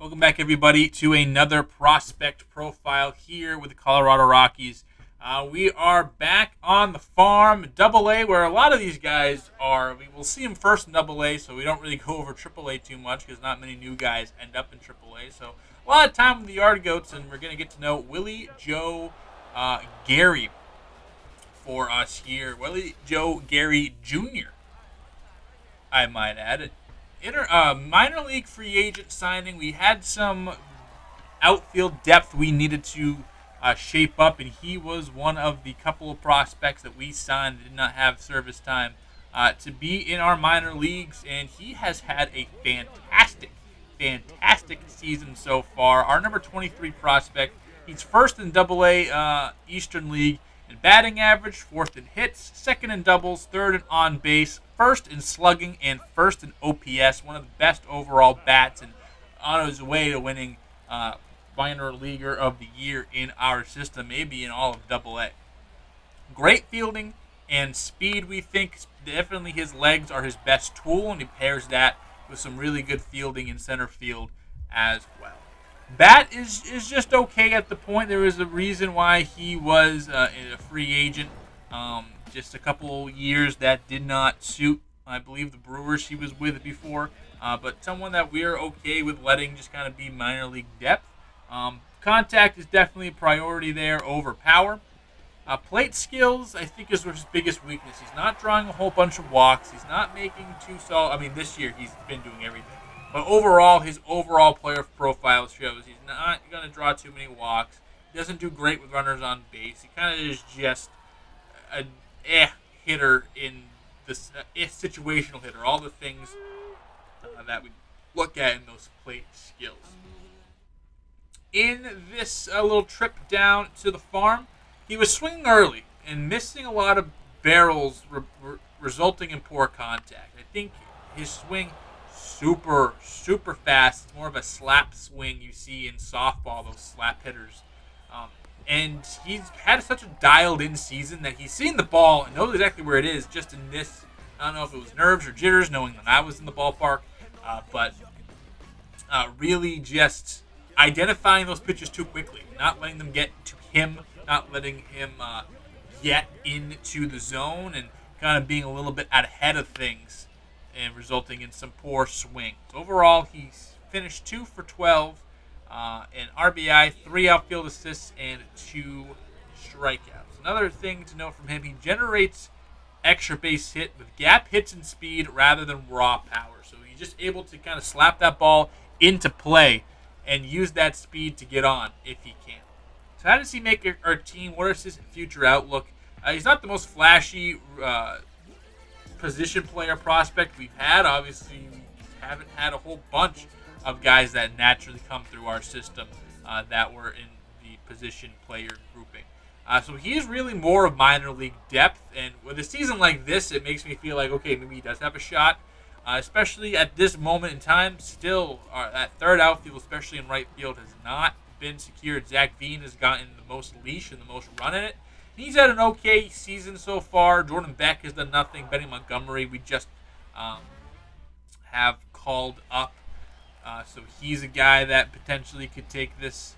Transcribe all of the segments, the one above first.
Welcome back, everybody, to another prospect profile here with the Colorado Rockies. We are back on the farm, Double A, where a lot of these guys are. We will see them first in Double A, so we don't really go over Triple A too much because not many new guys end up in Triple A. So a lot of time with the Yard Goats, and we're going to get to know Willie Joe Garry for us here. Willie Joe Garry Jr., I might add. Minor league free agent signing. We had some outfield depth we needed to shape up, and he was one of the couple of prospects that we signed that did not have service time to be in our minor leagues, and he has had a fantastic season so far. Our number 23 prospect. He's first in Double A Eastern League in batting average, fourth in hits, second in doubles, third in on base, first in slugging, and first in OPS. One of the best overall bats, and on his way to winning minor leaguer of the year in our system, maybe in all of Double A. Great fielding and speed. We think definitely his legs are his best tool, and he pairs that with some really good fielding in center field as well. Bat is just okay at the point. There is a reason why he was a free agent. Just a couple years that did not suit, I believe, the Brewers he was with before. But someone that we're okay with letting just kind of be minor league depth. Contact is definitely a priority there over power. Plate skills, I think, is his biggest weakness. He's not drawing a whole bunch of walks. He's not making too solid. I mean, this year he's been doing everything. But overall, his overall player profile shows he's not going to draw too many walks. He doesn't do great with runners on base. He kind of is just a hitter in this situational hitter. All the things that we look at in those plate skills. In this little trip down to the farm, he was swinging early and missing a lot of barrels, resulting in poor contact. I think his swing super fast. It's more of a slap swing you see in softball, those slap hitters. And he's had such a dialed-in season that he's seen the ball and knows exactly where it is. Just in this, I don't know if it was nerves or jitters, knowing that I was in the ballpark, but really just identifying those pitches too quickly, not letting them get to him, not letting him get into the zone, and kind of being a little bit out ahead of things, and resulting in some poor swings. Overall, he's finished 2 for 12, an RBI, 3 outfield assists, and 2 strikeouts. Another thing to note from him, he generates extra base hit with gap hits and speed rather than raw power. So he's just able to kind of slap that ball into play and use that speed to get on if he can. So how does he make our team? What is his future outlook? He's not the most flashy position player prospect we've had. Obviously, we haven't had a whole bunch of guys that naturally come through our system that were in the position player grouping. So he's really more of minor league depth, and with a season like this, it makes me feel like, okay, maybe he does have a shot, especially at this moment in time. Still, that third outfield, especially in right field, has not been secured. Zach Veen has gotten the most leash and the most run in it. He's had an okay season so far. Jordan Beck has done nothing. Benny Montgomery, we just have called up. So he's a guy that potentially could take this.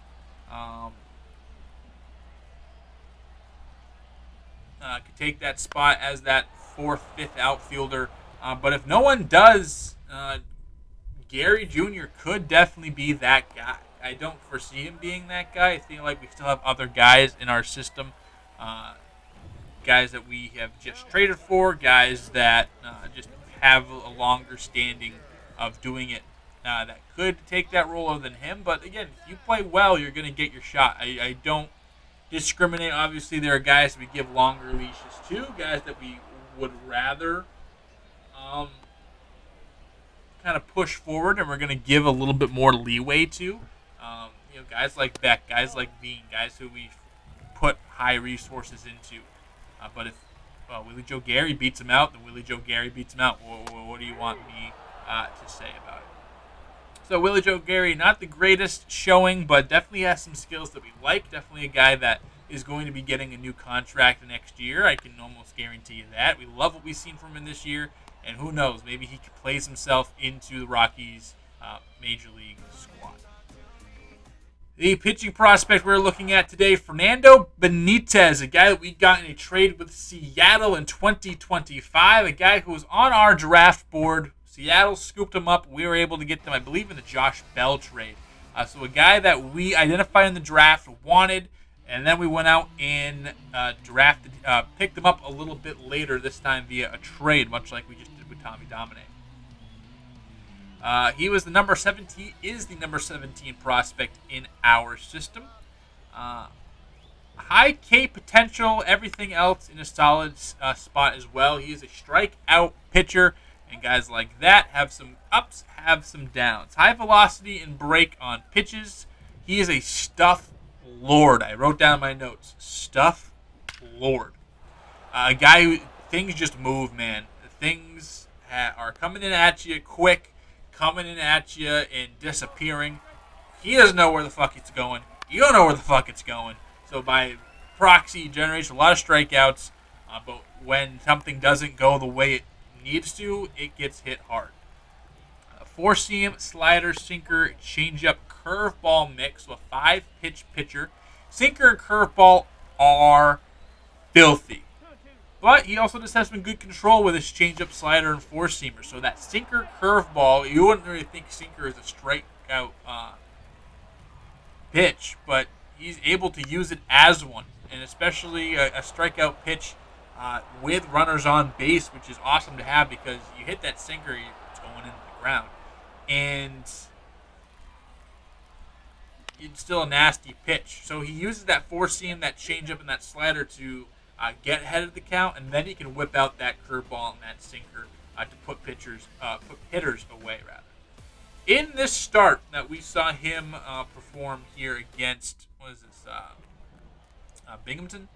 Could take that spot as that 4th, 5th outfielder. But if no one does, Garry Jr. could definitely be that guy. I don't foresee him being that guy. I feel like we still have other guys in our system. Guys that we have just traded for, guys that just have a longer standing of doing it that could take that role other than him. But again, if you play well, you're going to get your shot. I don't discriminate. Obviously, there are guys that we give longer leashes to, guys that we would rather kind of push forward, and we're going to give a little bit more leeway to. Guys like Beck, guys like Veen, guys who we've put high resources into. But if Willie Joe Garry beats him out, then Willie Joe Garry beats him out. What do you want me to say about it? So Willie Joe Garry, not the greatest showing, but definitely has some skills that we like. Definitely a guy that is going to be getting a new contract next year. I can almost guarantee you that. We love what we've seen from him this year, and who knows, maybe he plays himself into the Rockies Major League squad. The pitching prospect we're looking at today, Fernando Benitez, a guy that we got in a trade with Seattle in 2025, a guy who was on our draft board. Seattle scooped him up. We were able to get them, I believe, in the Josh Bell trade. So a guy that we identified in the draft, wanted, and then we went out and picked him up a little bit later, this time via a trade, much like we just did with Tommy Domine. He was the number 17, is the number 17 prospect in our system. High K potential, everything else in a solid spot as well. He is a strikeout pitcher, and guys like that have some ups, have some downs. High velocity and break on pitches. He is a stuff lord. I wrote down my notes. Stuff lord. A guy who, things just move, man. Things are coming in at you quick, coming in at you and disappearing. He doesn't know where the fuck it's going. You don't know where the fuck it's going. So by proxy, he generates a lot of strikeouts. But when something doesn't go the way it needs to, it gets hit hard. Four-seam, slider, sinker, changeup, curveball mix. So a 5-pitch pitcher. Sinker and curveball are filthy. But he also just has some good control with his changeup, slider, and four-seamer. So that sinker, curveball, you wouldn't really think sinker is a strikeout pitch, but he's able to use it as one, and especially a strikeout pitch with runners on base, which is awesome to have because you hit that sinker, it's going into the ground. And it's still a nasty pitch. So he uses that four-seam, that changeup, and that slider to get ahead of the count, and then he can whip out that curveball and that sinker to put hitters away, rather. In this start that we saw him perform here against, Binghamton,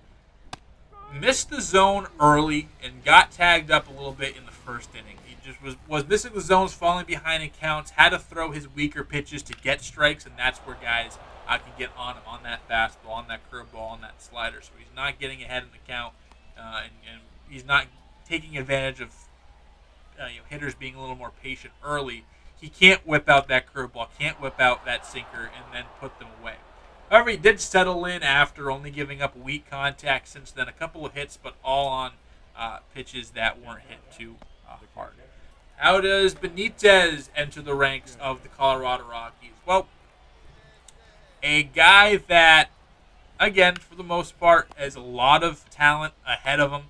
missed the zone early and got tagged up a little bit in the first inning. He just was missing the zones, falling behind in counts, had to throw his weaker pitches to get strikes, and that's where guys can get on him on that fastball, on that curveball, on that slider. So he's not getting ahead in the count, and he's not taking advantage of hitters being a little more patient early. He can't whip out that curveball, can't whip out that sinker, and then put them away. However, he did settle in after only giving up weak contact since then. A couple of hits, but all on pitches that weren't hit too hard. How does Benitez enter the ranks of the Colorado Rockies? Well, a guy that, again, for the most part, has a lot of talent ahead of him.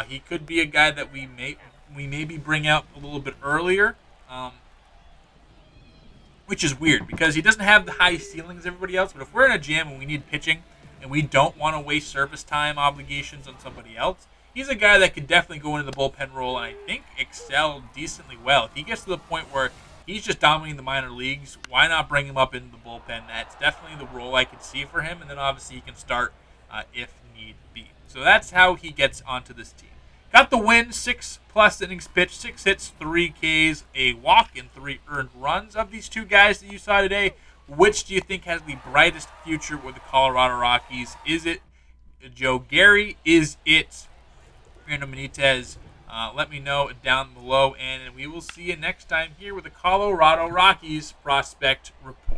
He could be a guy that we maybe bring out a little bit earlier, which is weird because he doesn't have the high ceilings as everybody else. But if we're in a jam and we need pitching and we don't want to waste service time obligations on somebody else, he's a guy that could definitely go into the bullpen role and I think excel decently well. If he gets to the point where he's just dominating the minor leagues, why not bring him up into the bullpen? That's definitely the role I could see for him. And then obviously he can start if need be. So that's how he gets onto this team. Got the win, 6+ innings pitched, 6 hits, 3 Ks, a walk, and 3 earned runs. Of these two guys that you saw today, which do you think has the brightest future with the Colorado Rockies? Is it Joe Garry? Is it Fernando Benitez? Let me know down below, and we will see you next time here with the Colorado Rockies Prospect Report.